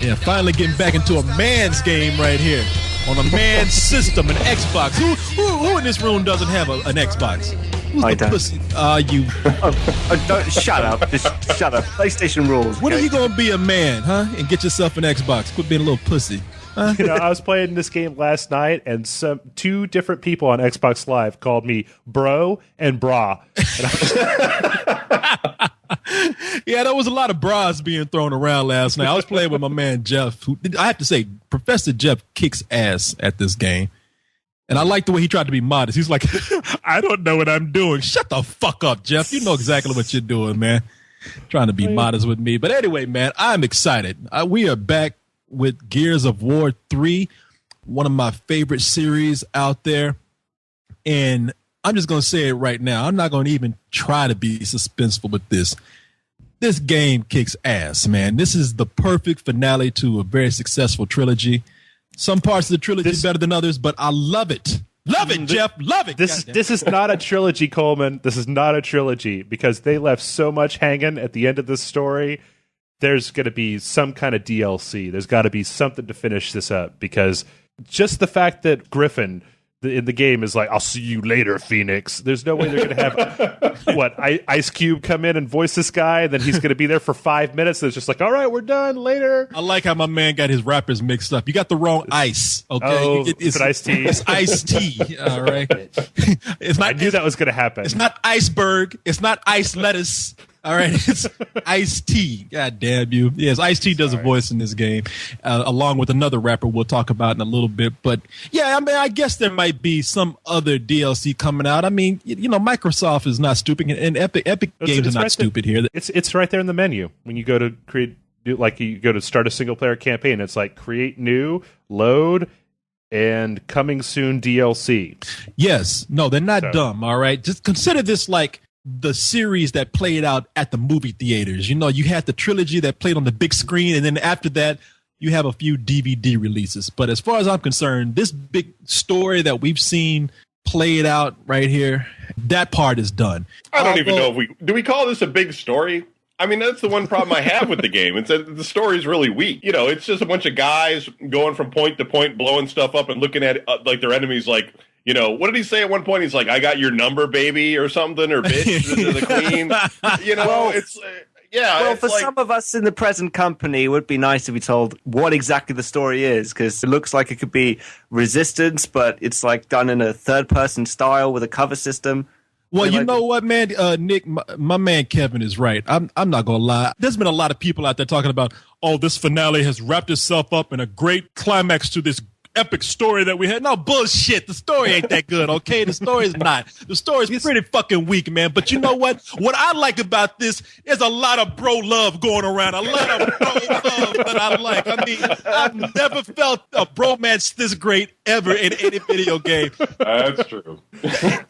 Yeah, finally getting back into a man's game right here on a man's system, an Xbox. Who in this room doesn't have an Xbox? Who's I the don't. pussy? You. Don't, shut up. Just shut up. PlayStation rules. When okay? are you gonna be a man, huh? And get yourself an Xbox? Quit being a little pussy. Huh? You know, I was playing this game last night, and two different people on Xbox Live called me bro and bra. And Yeah, there was a lot of bras being thrown around last night. I was playing with my man Jeff, who I have to say, Professor Jeff kicks ass at this game. And I like the way he tried to be modest. He's like, I don't know what I'm doing. Shut the fuck up, Jeff. You know exactly what you're doing, man. Trying to be modest with me. But anyway, man, I'm excited. We are back with Gears of War 3, one of my favorite series out there. And I'm just going to say it right now. I'm not going to even try to be suspenseful with this. This game kicks ass, man. This is the perfect finale to a very successful trilogy. Some parts of the trilogy better than others, but I love it. Love it, Jeff. Love it. This is not a trilogy, Coleman. This is not a trilogy because they left so much hanging at the end of this story. There's going to be some kind of DLC. There's got to be something to finish this up because just the fact that Griffin in the game is like, I'll see you later, Phoenix. There's no way they're going to have, Ice Cube come in and voice this guy, and then he's going to be there for 5 minutes, and it's just like, all right, we're done, later. I like how my man got his rappers mixed up. You got the wrong ice, okay? Oh, it's Ice-T. It's Ice-T, all right? It's not, I knew that was going to happen. It's not iceberg. It's not ice lettuce. All right, it's Ice-T. God damn you. Yes, Ice-T does a voice in this game, along with another rapper we'll talk about in a little bit. But, yeah, I mean, I guess there might be some other DLC coming out. I mean, you know, Microsoft is not stupid, and Epic Games is not right stupid here. It's right there in the menu. When you go to create, like you go to start a single-player campaign, it's like create new, load, and coming soon DLC. Yes. No, they're not dumb, all right? Just consider this like the series that played out at the movie theaters. You know, you had the trilogy that played on the big screen, and then after that, you have a few DVD releases. But as far as I'm concerned, this big story that we've seen played out right here, that part is done. I don't even know if do we call this a big story? I mean, that's the one problem I have with the game. It's that the story is really weak. You know, it's just a bunch of guys going from point to point, blowing stuff up and looking at like their enemies like, you know, what did he say at one point? He's like, I got your number, baby, or something, or bitch, to the queen. You know, well, it's, yeah. Well, it's for like, some of us in the present company, it would be nice to be told what exactly the story is, because it looks like it could be Resistance, but it's like done in a third-person style with a cover system. Well, you know what, man, Nick, my man Kevin is right. I'm not gonna lie. There's been a lot of people out there talking about, oh, this finale has wrapped itself up in a great climax to this epic story that we had. No, bullshit. The story ain't that good, okay? The story is not. The story is pretty fucking weak, man. But you know what? What I like about this is a lot of bro love going around. A lot of bro love that I like. I mean, I've never felt a bromance this great ever in any video game. That's true.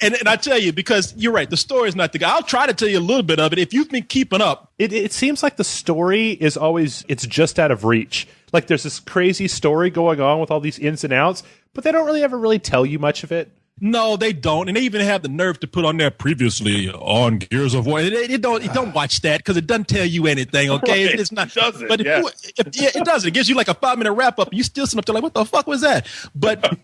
And I tell you, because you're right, the story is not the guy. I'll try to tell you a little bit of it. If you've been keeping up. It seems like the story is always, it's just out of reach. Like there's this crazy story going on with all these ins and outs, but they don't really ever really tell you much of it. No, they don't, and they even have the nerve to put on there previously on Gears of War. It don't watch that because it doesn't tell you anything. Okay, Right. It's not. It doesn't. But it doesn't. It gives you like a 5-minute wrap up, and you still sit up there like, what the fuck was that? But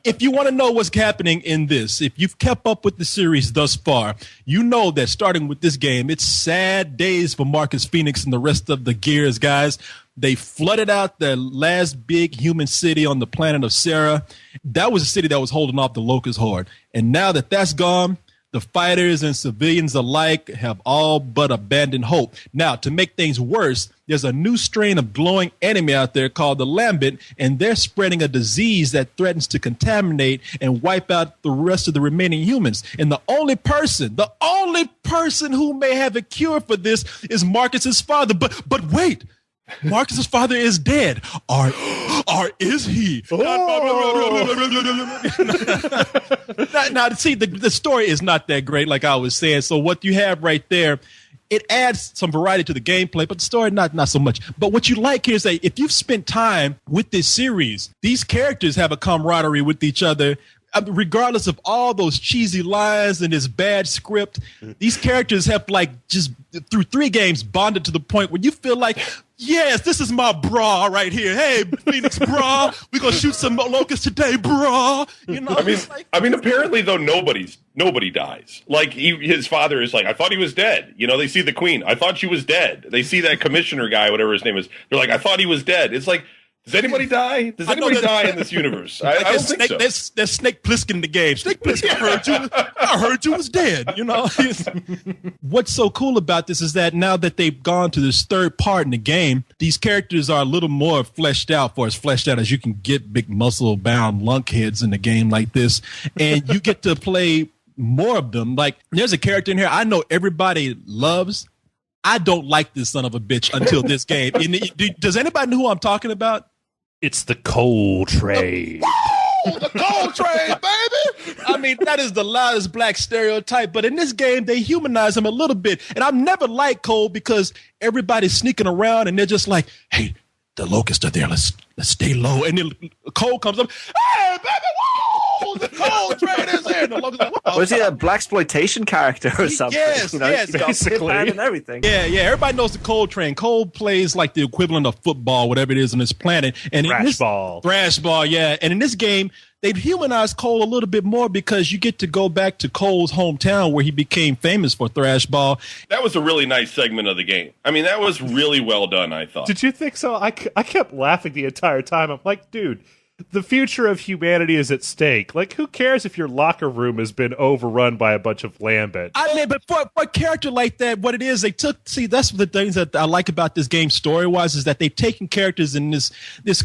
if you want to know what's happening in this, if you've kept up with the series thus far, you know that starting with this game, it's sad days for Marcus Phoenix and the rest of the Gears guys. They flooded out the last big human city on the planet of Sarah. That was a city that was holding off the Locust Horde. And now that that's gone, the fighters and civilians alike have all but abandoned hope. Now, to make things worse, there's a new strain of glowing enemy out there called the Lambent, and they're spreading a disease that threatens to contaminate and wipe out the rest of the remaining humans. And the only person who may have a cure for this is Marcus's father. But wait. Marcus's father is dead. Or is he? Now, see, the story is not that great, like I was saying. So what you have right there, it adds some variety to the gameplay, but the story not so much. But what you like here is that if you've spent time with this series, these characters have a camaraderie with each other. regardless of all those cheesy lines and this bad script, these characters have like just through 3 games bonded to the point where you feel like, yes, this is my bra right here. Hey, Phoenix bra, we're gonna shoot some locusts today, bra. You know, I mean, apparently though nobody dies. Like his father is like, I thought he was dead. You know, they see the queen. I thought she was dead. They see that commissioner guy, whatever his name is. They're like, I thought he was dead. It's like, does anybody die? Does anybody die in this universe? I don't think so. There's Snake Plissken in the game. Snake Plissken, I heard you was dead. You know, what's so cool about this is that now that they've gone to this third part in the game, these characters are a little more fleshed out, for as fleshed out as you can get big muscle bound lunkheads in a game like this, and you get to play more of them. Like there's a character in here I know everybody loves. I don't like this son of a bitch until this game. Does anybody know who I'm talking about? It's the coal train. The coal train, baby. I mean, that is the loudest black stereotype. But in this game, they humanize him a little bit. And I've never liked Cole because everybody's sneaking around and they're just like, hey, the locusts are there. Let's stay low. And then Cole comes up, hey, baby, whoa, the coal train is here. And the locusts are like, whoa. Was he a blaxploitation character or something? Yes, yes, he's got basically. Pip and everything. Yeah, everybody knows the Cole train. Cole plays like the equivalent of football, whatever it is on this planet. And Thrash ball. Thrash ball, yeah. And in this game, they've humanized Cole a little bit more because you get to go back to Cole's hometown where he became famous for Thrash ball. That was a really nice segment of the game. I mean, that was really well done, I thought. Did you think so? I kept laughing the entire time. I'm like, dude, the future of humanity is at stake. Like, who cares if your locker room has been overrun by a bunch of lambent? I mean, but for a character like that, what it is, that's the things that I like about this game story-wise is that they've taken characters in this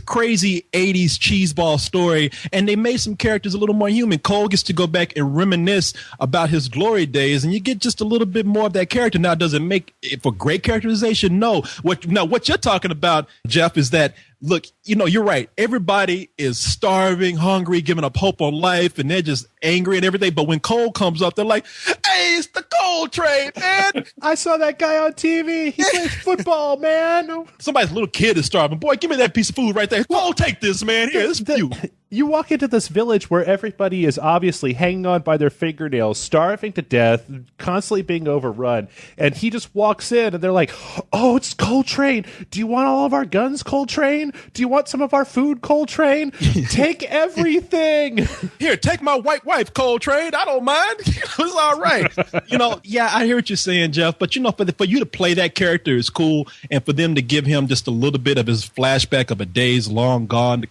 crazy 80s cheeseball story, and they made some characters a little more human. Cole gets to go back and reminisce about his glory days, and you get just a little bit more of that character. Now, does it make it for great characterization? No. What you're talking about, Jeff, is that look, you're right. Everybody is starving, hungry, giving up hope on life, and they're just angry and everything. But when Cole comes up, they're like, hey, it's the Cole train, man. I saw that guy on TV. He plays football, man. Somebody's little kid is starving. Boy, give me that piece of food right there. Cole, take this, man. Here, this is you. You walk into this village where everybody is obviously hanging on by their fingernails, starving to death, constantly being overrun, and he just walks in and they're like, oh, it's Coltrane. Do you want all of our guns, Coltrane? Do you want some of our food, Coltrane? Take everything. Here, take my white wife, Coltrane. I don't mind. It's all right. Yeah, I hear what you're saying, Jeff, but for you to play that character is cool, and for them to give him just a little bit of his flashback of a days long gone,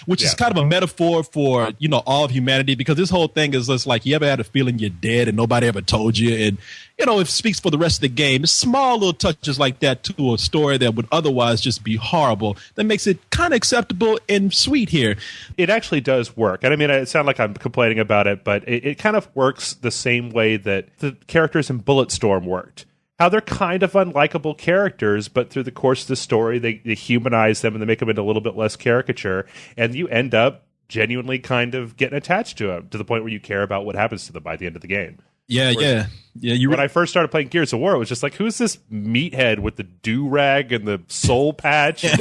which is kind of a metaphor for all of humanity, because this whole thing is just like, you ever had a feeling you're dead and nobody ever told you, and it speaks for the rest of the game. It's small little touches like that to a story that would otherwise just be horrible that makes it kind of acceptable and sweet here. It actually does work. And I mean, it sounds like I'm complaining about it, but it kind of works the same way that the characters in Bulletstorm worked. How they're kind of unlikable characters, but through the course of the story, they humanize them and they make them into a little bit less caricature, and you end up genuinely kind of getting attached to them to the point where you care about what happens to them by the end of the game. Yeah. When I first started playing Gears of War, it was just like, who's this meathead with the do-rag and the soul patch? I'm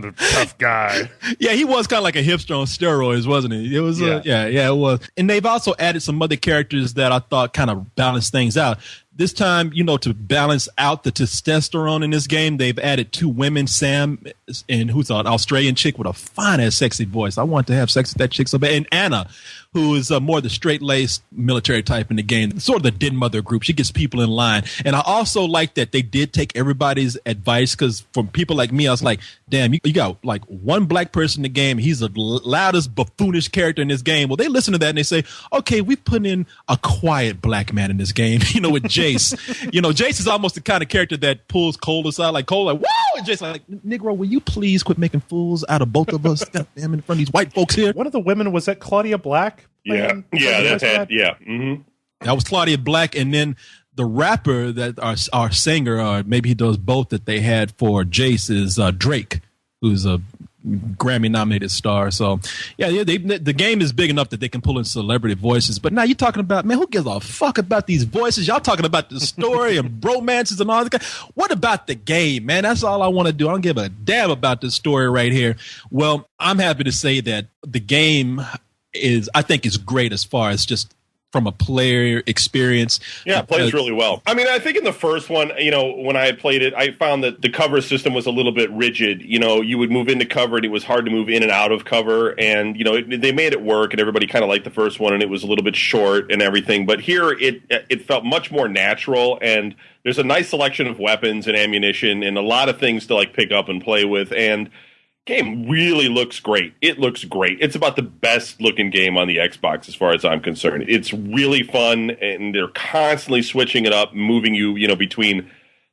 the tough guy. Yeah, he was kind of like a hipster on steroids, wasn't he? It was, it was. And they've also added some other characters that I thought kind of balanced things out. This time, to balance out the testosterone in this game, they've added 2 women, Sam, and who's an Australian chick with a fine-ass sexy voice. I want to have sex with that chick so bad. And Anna, who is more the straight-laced military type in the game, sort of the den mother group. She gets people in line. And I also like that they did take everybody's advice, because from people like me, I was like, damn, you got like one black person in the game. He's the loudest, buffoonish character in this game. Well, they listen to that and they say, okay, we put in a quiet black man in this game, with Jace. Jace is almost the kind of character that pulls Cole aside, like Cole, like, whoa! And Jace like, Negro, will you please quit making fools out of both of us? Goddamn, in front of these white folks here. One of the women, was that Claudia Black? Yeah, Mm-hmm. That was Claudia Black, and then the rapper that our singer, or maybe he does both, that they had for Jace is Drake, who's a Grammy-nominated star. So, yeah, the game is big enough that they can pull in celebrity voices. But now you're talking about, man, who gives a fuck about these voices? Y'all talking about the story and bromances and all that. What about the game, man? That's all I want to do. I don't give a damn about this story right here. Well, I'm happy to say that the game I think is great as far as just from a player experience. Yeah, it plays really well. I mean, I think in the first one, when I had played it, I found that the cover system was a little bit rigid. You would move into cover and it was hard to move in and out of cover. And, they made it work and everybody kind of liked the first one and it was a little bit short and everything. But here it felt much more natural, and there's a nice selection of weapons and ammunition and a lot of things to pick up and play with. And game really looks great. It looks great. It's about the best looking game on the Xbox as far as I'm concerned. It's really fun, and they're constantly switching it up, moving you, between.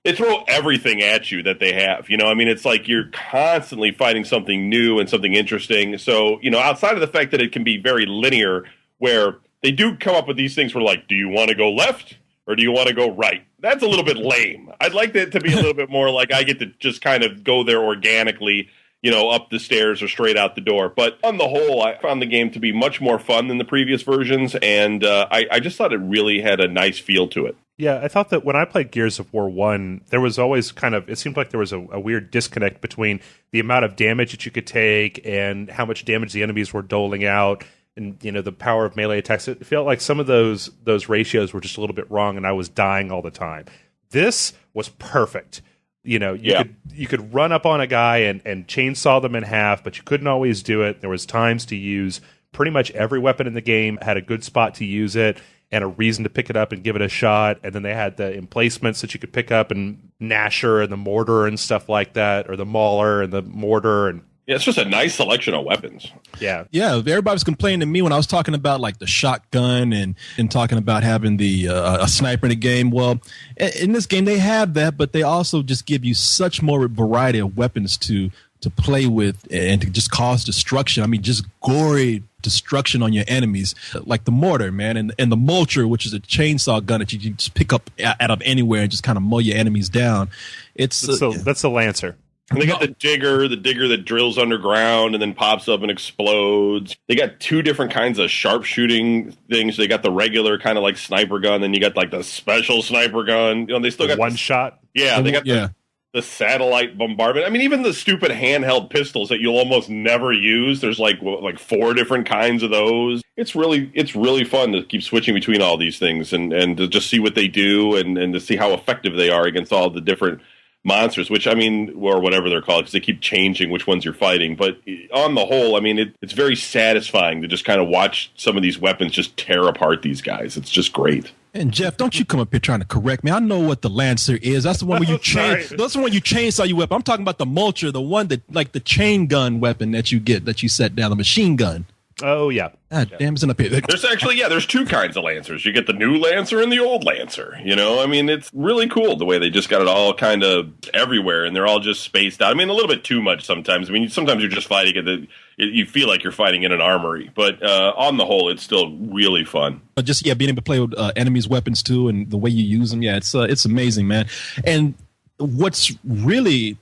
They throw everything at you that they have. It's like you're constantly fighting something new and something interesting. So, outside of the fact that it can be very linear, where they do come up with these things where do you want to go left or do you want to go right? That's a little bit lame. I'd like that to be a little bit more like I get to just kind of go there organically, up the stairs or straight out the door. But on the whole, I found the game to be much more fun than the previous versions, and I just thought it really had a nice feel to it. Yeah, I thought that when I played Gears of War 1, there was always it seemed like there was a weird disconnect between the amount of damage that you could take and how much damage the enemies were doling out, and, the power of melee attacks. It felt like some of those ratios were just a little bit wrong, and I was dying all the time. This was perfect. You could run up on a guy and chainsaw them in half, but you couldn't always do it. There was times to use pretty much every weapon in the game, had a good spot to use it and a reason to pick it up and give it a shot. And then they had the emplacements that you could pick up, and Gnasher and the mortar and stuff like that, or the Mauler and the mortar. And yeah, it's just a nice selection of weapons. Yeah. Everybody was complaining to me when I was talking about the shotgun and talking about having the a sniper in the game. Well, in this game they have that, but they also just give you such more variety of weapons to play with and to just cause destruction. I mean, just gory destruction on your enemies, like the mortar, man, and the mulcher, which is a chainsaw gun that you can just pick up out of anywhere and just kind of mow your enemies down. That's the Lancer. And they got the digger that drills underground and then pops up and explodes. They got two different kinds of sharpshooting things. They got the regular kind of sniper gun, then you got the special sniper gun. They still got one shot. Yeah, they got the satellite bombardment. I mean, even the stupid handheld pistols that you'll almost never use. There's like 4 different kinds of those. It's really fun to keep switching between all these things and to just see what they do and to see how effective they are against all the different monsters, which, I mean, or whatever they're called, because they keep changing which ones you're fighting. But on the whole, I mean, it's very satisfying to just kind of watch some of these weapons just tear apart these guys. It's just great. And Jeff, don't you come up here trying to correct me. I know what the Lancer is. That's the one where you that's the one you chainsaw your weapon. I'm talking about the mulcher, the one that the chain gun weapon that you get, that you set down, the machine gun. Oh, yeah. God damn, it's in up here. There's actually, there's 2 kinds of Lancers. You get the new Lancer and the old Lancer. I mean, it's really cool the way they just got it all kind of everywhere, and they're all just spaced out. I mean, a little bit too much sometimes. I mean, sometimes you're just fighting you feel like you're fighting in an armory. But on the whole, it's still really fun. But just, being able to play with enemies' weapons, too, and the way you use them, it's amazing, man. And what's really,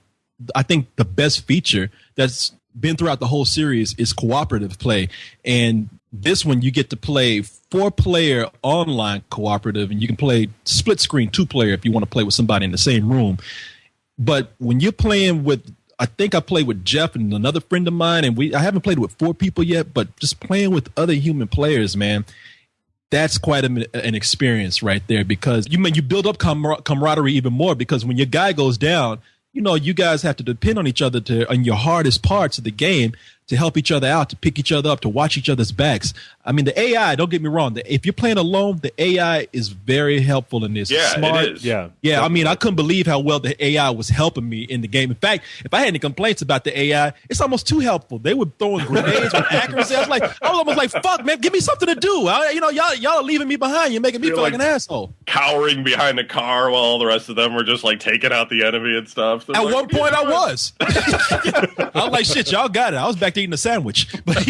I think, the best feature that's been throughout the whole series is cooperative play. And this one, you get to play 4-player online cooperative, and you can play split screen 2-player if you want to play with somebody in the same room. But when you're playing with, I think I played with Jeff and another friend of mine, and I haven't played with 4 people yet, but just playing with other human players, man, that's quite an experience right there, because you build up camaraderie even more, because when your guy goes down, you guys have to depend on each other on your hardest parts of the game to help each other out, to pick each other up, to watch each other's backs. I mean, the AI, don't get me wrong, if you're playing alone, the AI is very helpful in this. Yeah, smart. it is. Yeah, I mean, I couldn't believe how well the AI was helping me in the game. In fact, if I had any complaints about the AI, it's almost too helpful. They were throwing grenades with accuracy. I was almost like, fuck, man, give me something to do. Y'all are leaving me behind. You're making me feel like an asshole. Cowering behind a car while all the rest of them were just taking out the enemy and stuff. At one point, I was. I was like, shit, y'all got it. I was back to eating a sandwich. But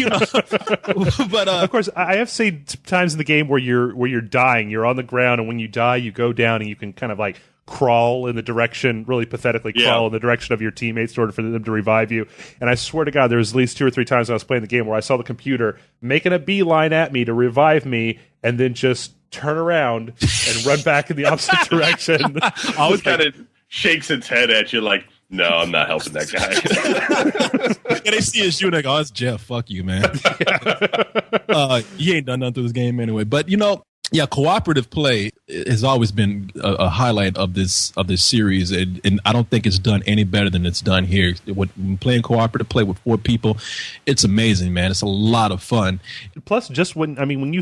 of course, I have seen times in the game where you're dying, you're on the ground, and when you die, you go down and you can kind of crawl in the direction, really pathetically crawl in the direction of your teammates in order for them to revive you. And I swear to God, there was at least 2 or 3 times I was playing the game where I saw the computer making a beeline at me to revive me and then just turn around and run back in the opposite direction. Always kind of shakes its head at you like, no, I'm not helping that guy. And they see it's you and they go, oh, it's Jeff. Fuck you, man. You ain't done nothing through this game anyway. But, cooperative play has always been a highlight of this series, and I don't think it's done any better than it's done here. When playing cooperative play with 4 people, it's amazing, man. It's a lot of fun. Plus, just when you